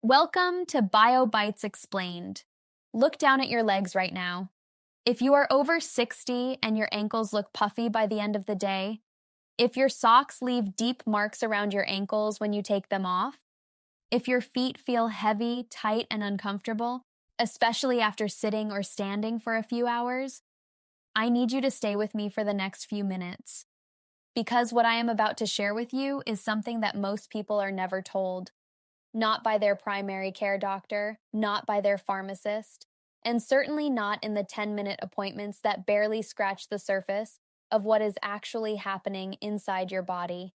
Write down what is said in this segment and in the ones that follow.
Welcome to BioBites Explained. Look down at your legs right now. If you are over 60 and your ankles look puffy by the end of the day, if your socks leave deep marks around your ankles when you take them off, if your feet feel heavy, tight, and uncomfortable, especially after sitting or standing for a few hours, I need you to stay with me for the next few minutes. Because what I am about to share with you is something that most people are never told. Not by their primary care doctor, not by their pharmacist, and certainly not in the 10-minute appointments that barely scratch the surface of what is actually happening inside your body.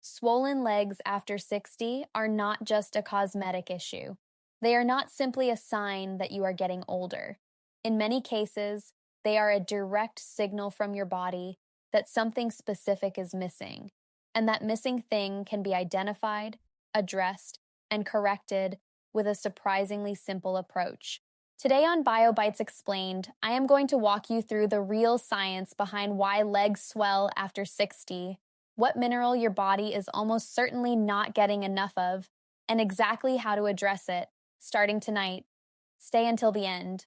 Swollen legs after 60 are not just a cosmetic issue. They are not simply a sign that you are getting older. In many cases, they are a direct signal from your body that something specific is missing, and that missing thing can be identified, addressed, and corrected with a surprisingly simple approach. Today on BioBites Explained, I am going to walk you through the real science behind why legs swell after 60, what mineral your body is almost certainly not getting enough of, and exactly how to address it, starting tonight. Stay until the end.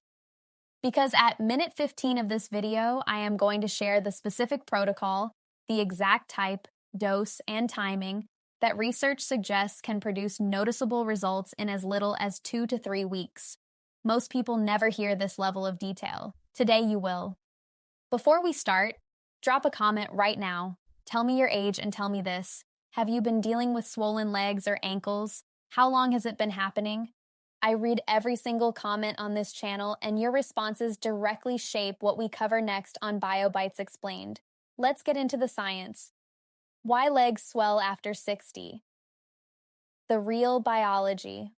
Because at minute 15 of this video, I am going to share the specific protocol, the exact type, dose, and timing that research suggests can produce noticeable results in as little as 2 to 3 weeks. Most people never hear this level of detail. Today you will. Before we start, drop a comment right now. Tell me your age and tell me this. Have you been dealing with swollen legs or ankles? How long has it been happening? I read every single comment on this channel, and your responses directly shape what we cover next on BioBites Explained. Let's get into the science. Why legs swell after 60? The real biology.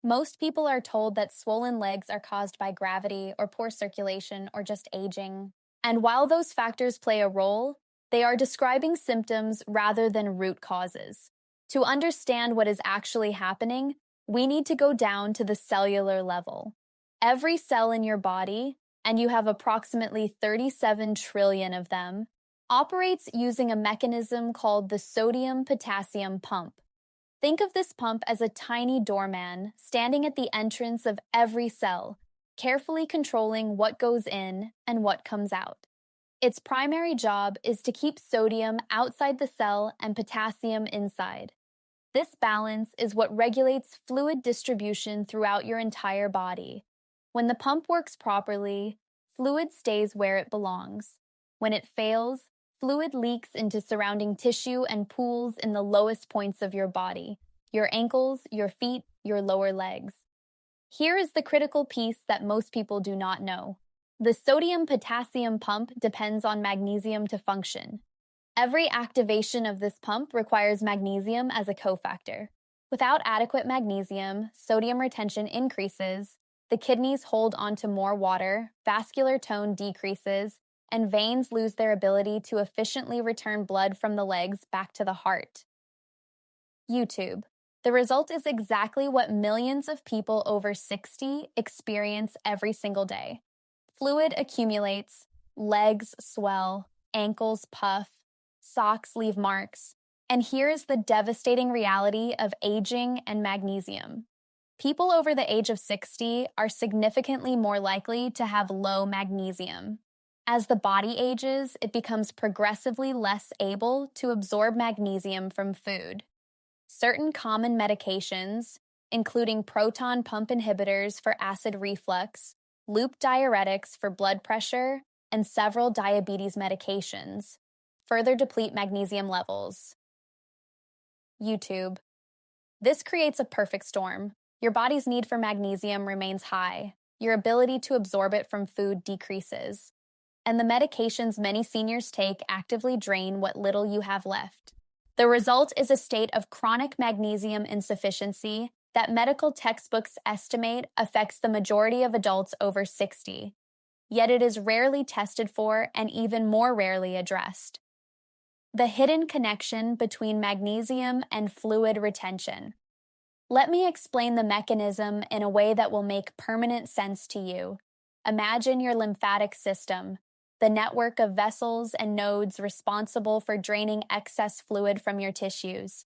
Most people are told that swollen legs are caused by gravity or poor circulation or just aging. And while those factors play a role, they are describing symptoms rather than root causes. To understand what is actually happening, we need to go down to the cellular level. Every cell in your body, and you have approximately 37 trillion of them, operates using a mechanism called the sodium-potassium pump. Think of this pump as a tiny doorman standing at the entrance of every cell, carefully controlling what goes in and what comes out. Its primary job is to keep sodium outside the cell and potassium inside. This balance is what regulates fluid distribution throughout your entire body. When the pump works properly, fluid stays where it belongs. When it fails, fluid leaks into surrounding tissue and pools in the lowest points of your body, your ankles, your feet, your lower legs. Here is the critical piece that most people do not know. The sodium-potassium pump depends on magnesium to function. Every activation of this pump requires magnesium as a cofactor. Without adequate magnesium, sodium retention increases, the kidneys hold onto more water, vascular tone decreases, and veins lose their ability to efficiently return blood from the legs back to the heart. YouTube. The result is exactly what millions of people over 60 experience every single day. Fluid accumulates, legs swell, ankles puff, socks leave marks, and here is the devastating reality of aging and magnesium. People over the age of 60 are significantly more likely to have low magnesium. As the body ages, it becomes progressively less able to absorb magnesium from food. Certain common medications, including proton pump inhibitors for acid reflux, loop diuretics for blood pressure, and several diabetes medications, further deplete magnesium levels. YouTube. This creates a perfect storm. Your body's need for magnesium remains high. Your ability to absorb it from food decreases. And the medications many seniors take actively drain what little you have left. The result is a state of chronic magnesium insufficiency that medical textbooks estimate affects the majority of adults over 60. Yet it is rarely tested for and even more rarely addressed. The hidden connection between magnesium and fluid retention. Let me explain the mechanism in a way that will make permanent sense to you. Imagine your lymphatic system, the network of vessels and nodes responsible for draining excess fluid from your tissues.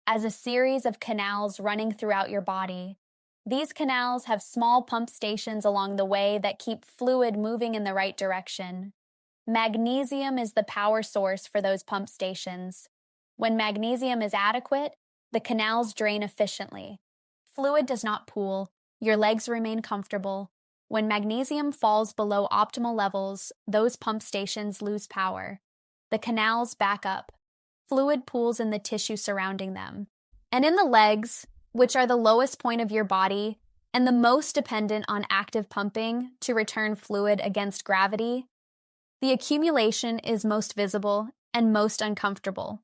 as a series of canals running throughout your body. These canals have small pump stations along the way that keep fluid moving in the right direction. Magnesium is the power source for those pump stations. When magnesium is adequate, the canals drain efficiently. Fluid does not pool, your legs remain comfortable. When magnesium falls below optimal levels, those pump stations lose power. The canals back up. Fluid pools in the tissue surrounding them. And in the legs, which are the lowest point of your body and the most dependent on active pumping to return fluid against gravity, the accumulation is most visible and most uncomfortable.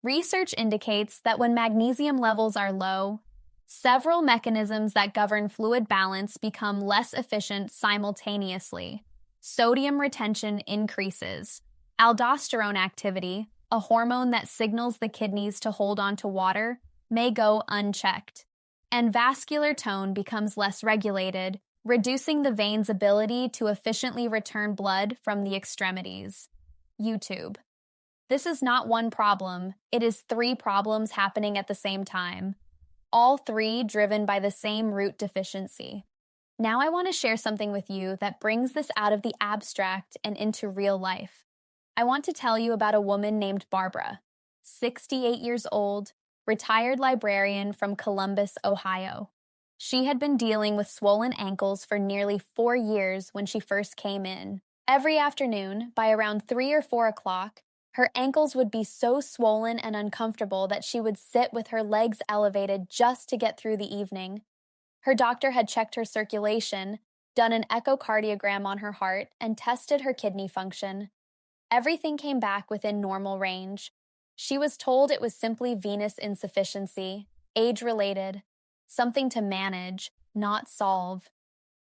Research indicates that when magnesium levels are low, several mechanisms that govern fluid balance become less efficient simultaneously. Sodium retention increases. Aldosterone activity, a hormone that signals the kidneys to hold on to water, may go unchecked. And vascular tone becomes less regulated, reducing the veins' ability to efficiently return blood from the extremities. YouTube. This is not one problem, it is 3 problems happening at the same time, all 3 driven by the same root deficiency. Now I want to share something with you that brings this out of the abstract and into real life. I want to tell you about a woman named Barbara, 68 years old, retired librarian from Columbus, Ohio. She had been dealing with swollen ankles for nearly 4 years when she first came in. Every afternoon, by around 3 or 4 o'clock, her ankles would be so swollen and uncomfortable that she would sit with her legs elevated just to get through the evening. Her doctor had checked her circulation, done an echocardiogram on her heart, and tested her kidney function. Everything came back within normal range. She was told it was simply venous insufficiency, age-related, something to manage, not solve.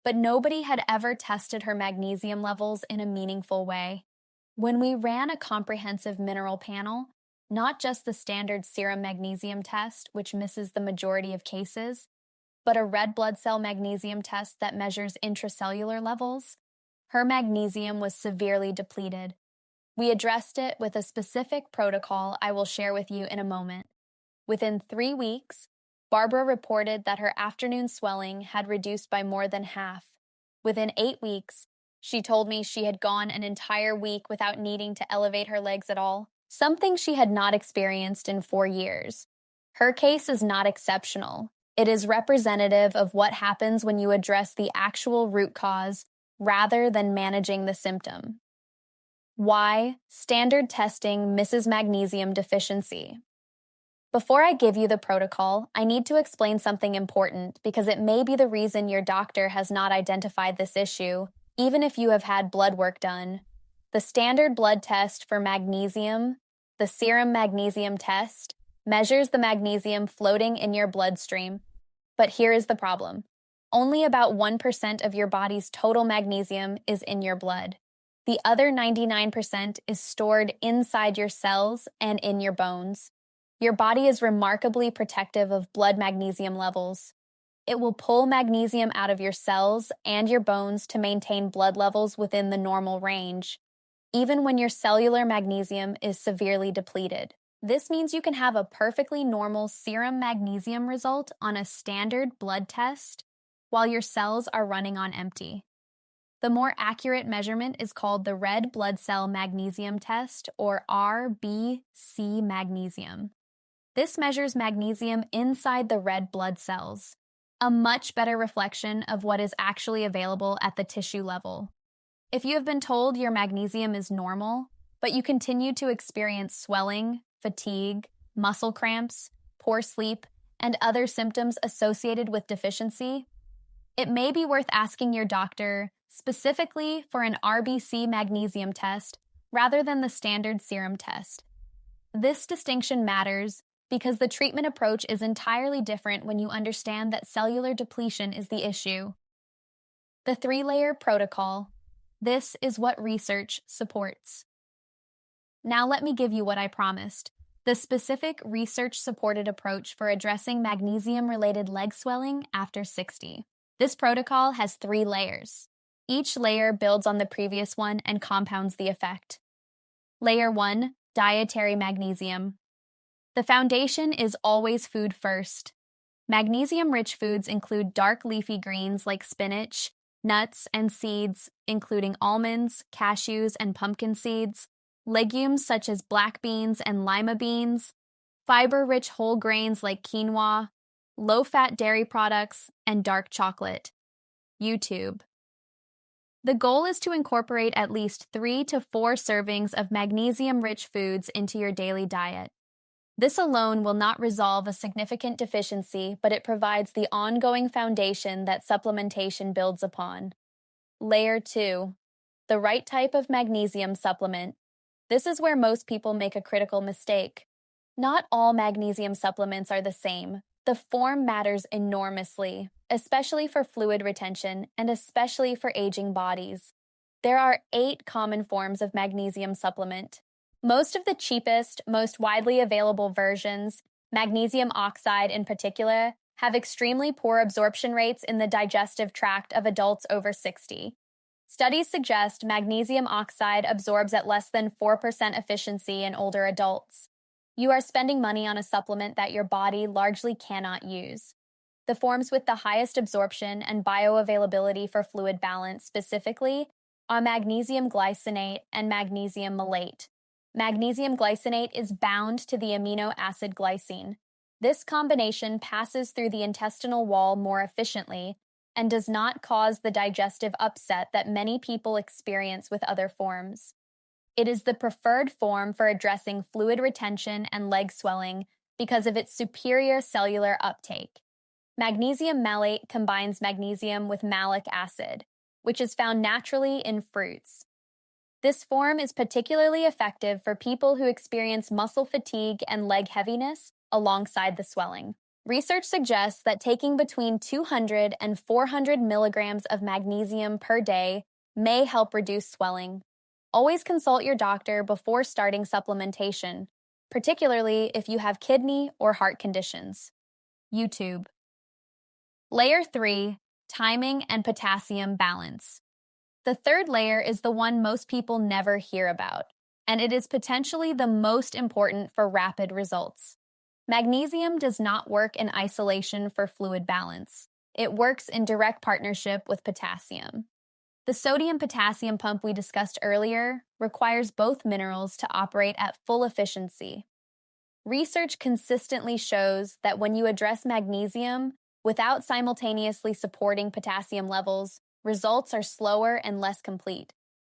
But nobody had ever tested her magnesium levels in a meaningful way. When we ran a comprehensive mineral panel, not just the standard serum magnesium test, which misses the majority of cases, but a red blood cell magnesium test that measures intracellular levels, her magnesium was severely depleted. We addressed it with a specific protocol I will share with you in a moment. Within 3 weeks, Barbara reported that her afternoon swelling had reduced by more than half. Within 8 weeks, she told me she had gone an entire week without needing to elevate her legs at all, something she had not experienced in 4 years. Her case is not exceptional. It is representative of what happens when you address the actual root cause rather than managing the symptom. Why standard testing misses magnesium deficiency? Before I give you the protocol, I need to explain something important because it may be the reason your doctor has not identified this issue, even if you have had blood work done. The standard blood test for magnesium, the serum magnesium test, measures the magnesium floating in your bloodstream. But here is the problem. Only about 1% of your body's total magnesium is in your blood. The other 99% is stored inside your cells and in your bones. Your body is remarkably protective of blood magnesium levels. It will pull magnesium out of your cells and your bones to maintain blood levels within the normal range, even when your cellular magnesium is severely depleted. This means you can have a perfectly normal serum magnesium result on a standard blood test while your cells are running on empty. The more accurate measurement is called the red blood cell magnesium test, or RBC magnesium. This measures magnesium inside the red blood cells, a much better reflection of what is actually available at the tissue level. If you have been told your magnesium is normal, but you continue to experience swelling, fatigue, muscle cramps, poor sleep, and other symptoms associated with deficiency, it may be worth asking your doctor specifically for an RBC magnesium test rather than the standard serum test. This distinction matters because the treatment approach is entirely different when you understand that cellular depletion is the issue. The 3-layer protocol. This is what research supports. Now let me give you what I promised, the specific research-supported approach for addressing magnesium-related leg swelling after 60. This protocol has 3 layers. Each layer builds on the previous one and compounds the effect. Layer 1, dietary magnesium. The foundation is always food first. Magnesium-rich foods include dark leafy greens like spinach, nuts and seeds, including almonds, cashews, and pumpkin seeds, legumes such as black beans and lima beans, fiber-rich whole grains like quinoa, low-fat dairy products, and dark chocolate. YouTube. The goal is to incorporate at least 3 to 4 servings of magnesium-rich foods into your daily diet. This alone will not resolve a significant deficiency, but it provides the ongoing foundation that supplementation builds upon. Layer 2. The right type of magnesium supplement. This is where most people make a critical mistake. Not all magnesium supplements are the same. The form matters enormously, especially for fluid retention and especially for aging bodies. There are 8 common forms of magnesium supplement. Most of the cheapest, most widely available versions, magnesium oxide in particular, have extremely poor absorption rates in the digestive tract of adults over 60. Studies suggest magnesium oxide absorbs at less than 4% efficiency in older adults. You are spending money on a supplement that your body largely cannot use. The forms with the highest absorption and bioavailability for fluid balance specifically are magnesium glycinate and magnesium malate. Magnesium glycinate is bound to the amino acid glycine. This combination passes through the intestinal wall more efficiently and does not cause the digestive upset that many people experience with other forms. It is the preferred form for addressing fluid retention and leg swelling because of its superior cellular uptake. Magnesium malate combines magnesium with malic acid, which is found naturally in fruits. This form is particularly effective for people who experience muscle fatigue and leg heaviness alongside the swelling. Research suggests that taking between 200 and 400 milligrams of magnesium per day may help reduce swelling. Always consult your doctor before starting supplementation, particularly if you have kidney or heart conditions. YouTube. Layer 3. Timing and potassium balance. The third layer is the one most people never hear about, and it is potentially the most important for rapid results. Magnesium does not work in isolation for fluid balance. It works in direct partnership with potassium. The sodium-potassium pump we discussed earlier requires both minerals to operate at full efficiency. Research consistently shows that when you address magnesium without simultaneously supporting potassium levels, results are slower and less complete.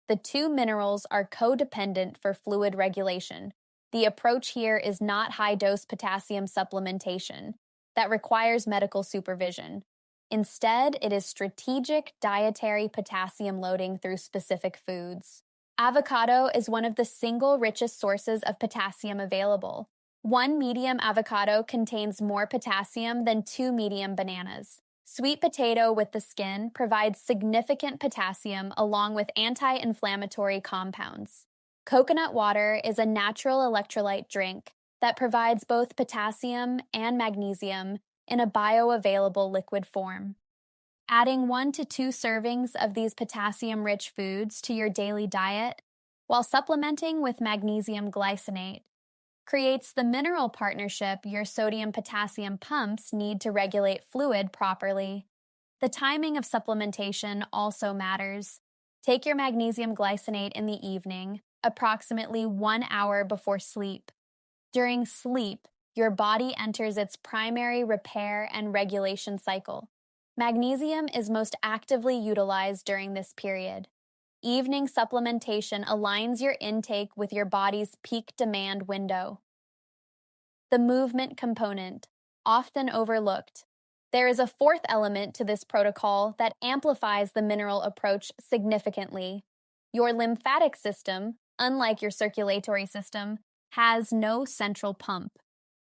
The 2 minerals are codependent for fluid regulation. The approach here is not high-dose potassium supplementation that requires medical supervision. Instead, it is strategic dietary potassium loading through specific foods. Avocado is one of the single richest sources of potassium available. 1 medium avocado contains more potassium than 2 medium bananas. Sweet potato with the skin provides significant potassium along with anti-inflammatory compounds. Coconut water is a natural electrolyte drink that provides both potassium and magnesium in a bioavailable liquid form. Adding 1 to 2 servings of these potassium-rich foods to your daily diet, while supplementing with magnesium glycinate, creates the mineral partnership your sodium-potassium pumps need to regulate fluid properly. The timing of supplementation also matters. Take your magnesium glycinate in the evening, approximately 1 hour before sleep. During sleep, your body enters its primary repair and regulation cycle. Magnesium is most actively utilized during this period. Evening supplementation aligns your intake with your body's peak demand window. The movement component, often overlooked. There is a 4th element to this protocol that amplifies the mineral approach significantly. Your lymphatic system, unlike your circulatory system, has no central pump.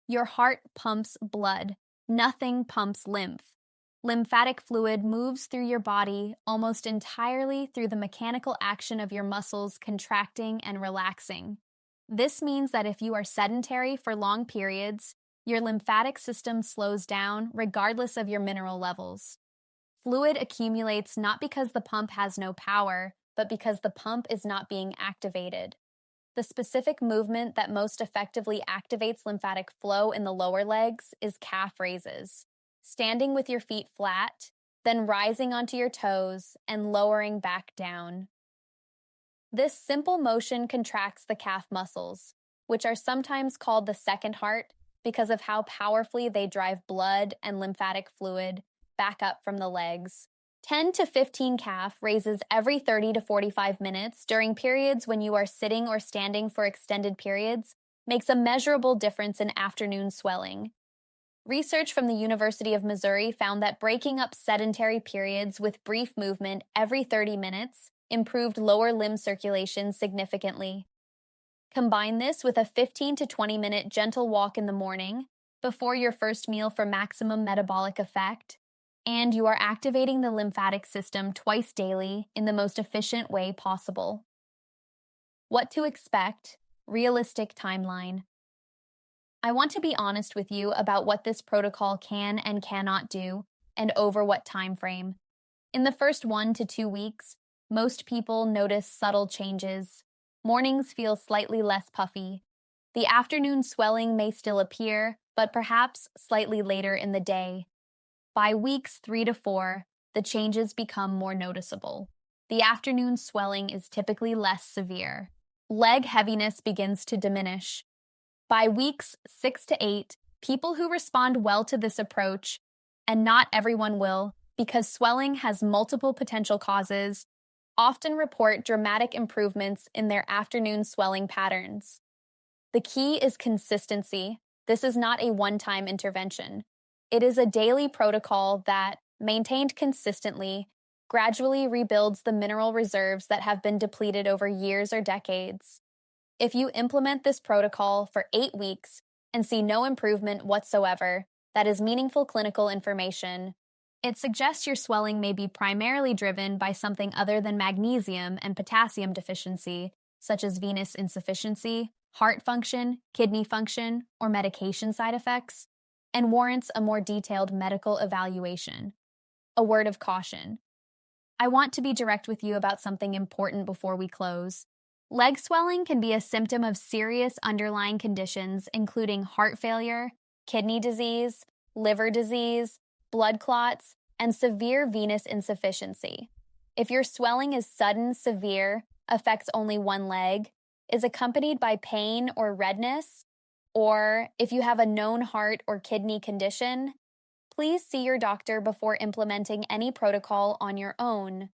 Your heart pumps blood. Nothing pumps lymph. Lymphatic fluid moves through your body almost entirely through the mechanical action of your muscles contracting and relaxing. This means that if you are sedentary for long periods, your lymphatic system slows down regardless of your mineral levels. Fluid accumulates not because the pump has no power, but because the pump is not being activated. The specific movement that most effectively activates lymphatic flow in the lower legs is calf raises. Standing with your feet flat, then rising onto your toes and lowering back down. This simple motion contracts the calf muscles, which are sometimes called the second heart because of how powerfully they drive blood and lymphatic fluid back up from the legs. 10 to 15 calf raises every 30 to 45 minutes during periods when you are sitting or standing for extended periods makes a measurable difference in afternoon swelling. Research from the University of Missouri found that breaking up sedentary periods with brief movement every 30 minutes improved lower limb circulation significantly. Combine this with a 15 to 20-minute gentle walk in the morning before your first meal for maximum metabolic effect, and you are activating the lymphatic system twice daily in the most efficient way possible. What to expect? Realistic timeline. I want to be honest with you about what this protocol can and cannot do, and over what time frame. In the first 1 to 2 weeks, most people notice subtle changes. Mornings feel slightly less puffy. The afternoon swelling may still appear, but perhaps slightly later in the day. By weeks 3 to 4, the changes become more noticeable. The afternoon swelling is typically less severe. Leg heaviness begins to diminish. By weeks 6 to 8, people who respond well to this approach, and not everyone will, because swelling has multiple potential causes, often report dramatic improvements in their afternoon swelling patterns. The key is consistency. This is not a one-time intervention. It is a daily protocol that, maintained consistently, gradually rebuilds the mineral reserves that have been depleted over years or decades. If you implement this protocol for 8 weeks and see no improvement whatsoever, that is meaningful clinical information. It suggests your swelling may be primarily driven by something other than magnesium and potassium deficiency, such as venous insufficiency, heart function, kidney function, or medication side effects, and warrants a more detailed medical evaluation. A word of caution. I want to be direct with you about something important before we close. Leg swelling can be a symptom of serious underlying conditions, including heart failure, kidney disease, liver disease, blood clots, and severe venous insufficiency. If your swelling is sudden, severe, affects only one leg, is accompanied by pain or redness, or if you have a known heart or kidney condition, please see your doctor before implementing any protocol on your own.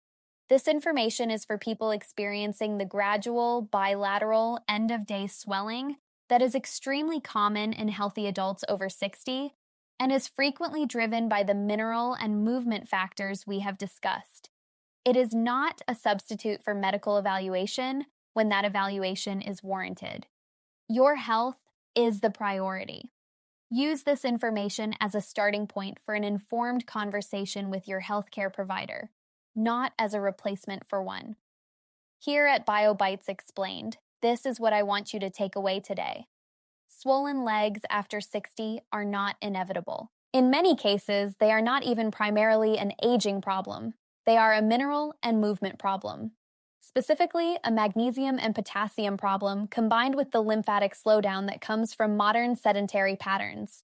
This information is for people experiencing the gradual, bilateral, end-of-day swelling that is extremely common in healthy adults over 60 and is frequently driven by the mineral and movement factors we have discussed. It is not a substitute for medical evaluation when that evaluation is warranted. Your health is the priority. Use this information as a starting point for an informed conversation with your healthcare provider, not as a replacement for one. Here at BioBites Explained, this is what I want you to take away today. Swollen legs after 60 are not inevitable. In many cases, they are not even primarily an aging problem. They are a mineral and movement problem. Specifically, a magnesium and potassium problem combined with the lymphatic slowdown that comes from modern sedentary patterns.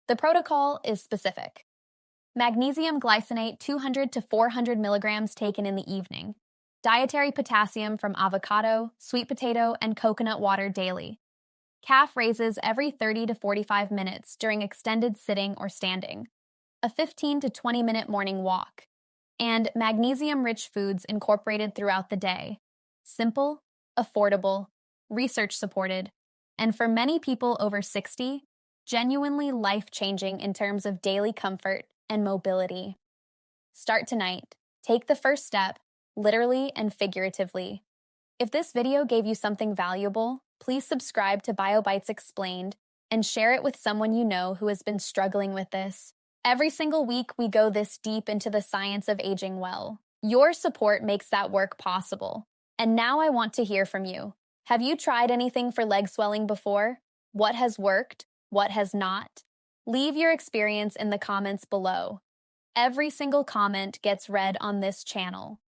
The protocol is specific. Magnesium glycinate 200 to 400 milligrams taken in the evening. Dietary potassium from avocado, sweet potato, and coconut water daily. Calf raises every 30 to 45 minutes during extended sitting or standing. A 15 to 20-minute morning walk. And magnesium-rich foods incorporated throughout the day. Simple, affordable, research-supported, and for many people over 60, genuinely life-changing in terms of daily comfort and mobility. Start tonight. Take the first step, literally and figuratively. If this video gave you something valuable, please subscribe to BioBites Explained and share it with someone you know who has been struggling with this. Every single week, we go this deep into the science of aging well. Your support makes that work possible. And now I want to hear from you. Have you tried anything for leg swelling before? What has worked? What has not? Leave your experience in the comments below. Every single comment gets read on this channel.